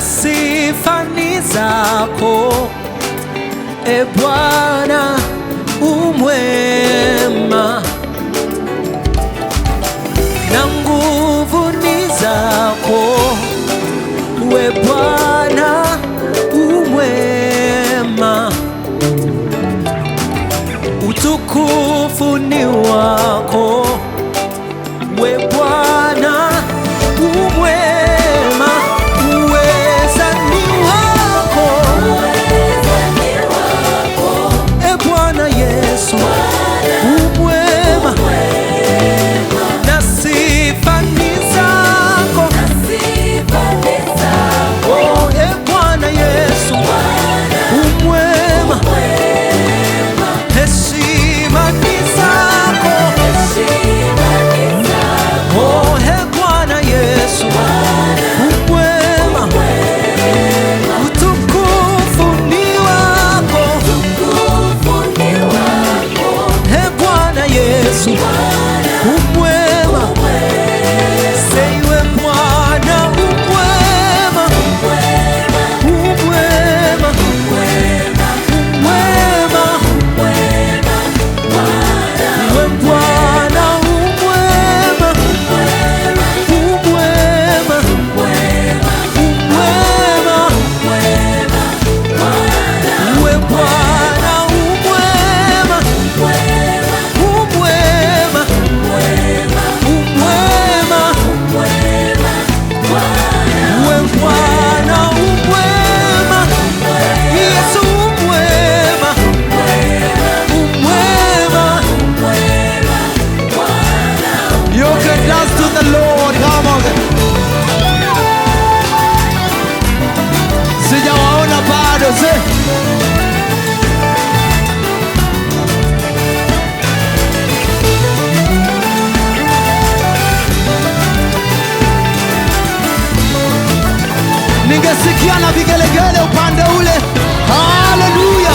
sifa ni zako, e Bwana umwema, na nguvu ni zako, we Bwana umwema, utukufu ni wako, we Bwana umwema, uweza ni wako, e Bwana Yesu umwema, na sifa ni zako, oh, e Bwana Yesu umwema, heshima ni zako, oh, e Bwana Yesu umwema, utukufu ni wako, e Bwana Yesu umwema, seiwe Bwana umwema, umwema, umwema, we Bwana umwema, umwema, umwema, we Bwana umwema, umwema, umwema, we Bwana umwema, Yesu umwema, umwema. You can dance to the Lord, come on. Sijawaona bado, ningesikia na vigelegele upande ule. Haleluya!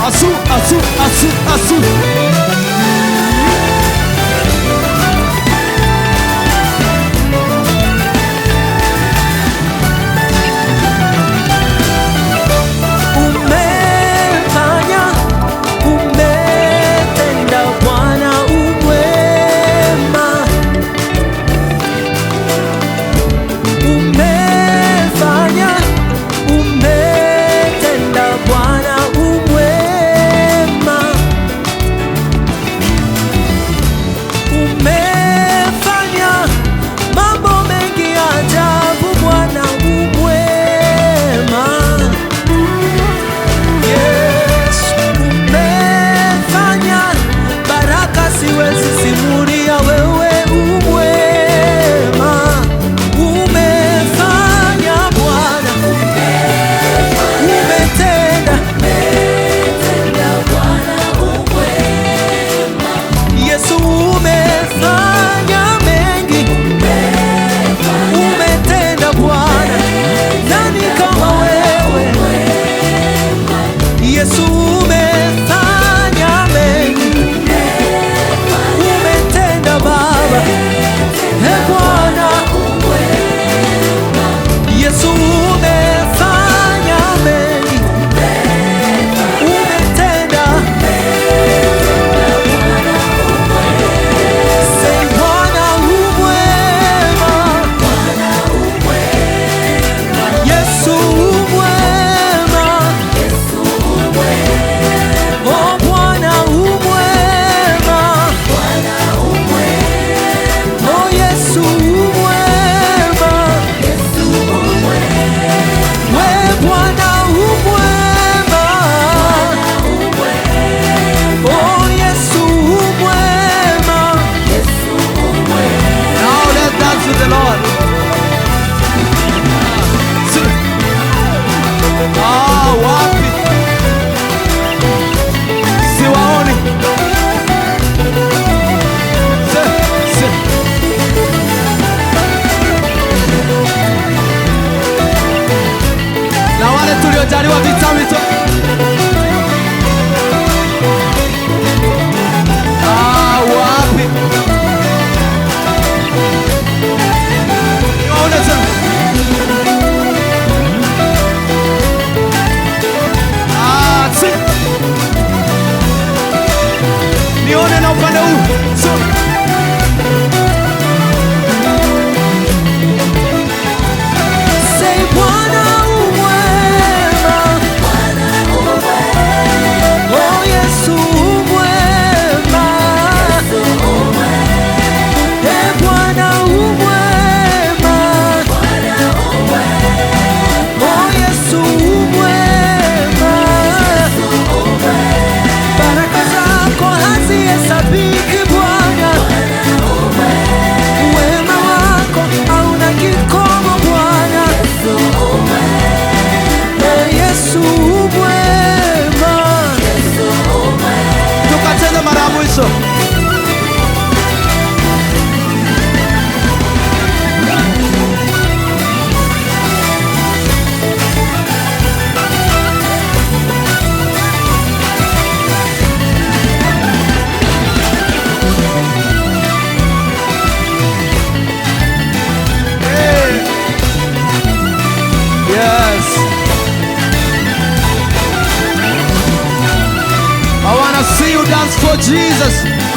Asu, asu, asu, asu. Umefanya, umetenda Bwana umwema, umefanya, umetenda Bwana umwema, umefanya mambo mengi ya ajabu Bwana umwema. Yes, umefanya baraka siwezi simulia, wewe umwema, umefanya Bwana, umetenda Yesu, umefanya mengi, umetenda Bwana, nani kama wewe Yesu, umefanya mengi, umetenda Baba, e Bwana Yesu, umefanya mengi, umetenda, say Bwana umwema, Yesu umwema, tena upande huu. So, say Bwana u mwema. Oh Yesu u mwema. Eh Bwana u mwema. Oh Yesu u mwema. Baraka zako hazihesabiki Bwana. Wema wako hauna kikomo Bwana. Yesu mwema. Tukacheza mara ya mwisho. Yes. I want to see you dance for Jesus.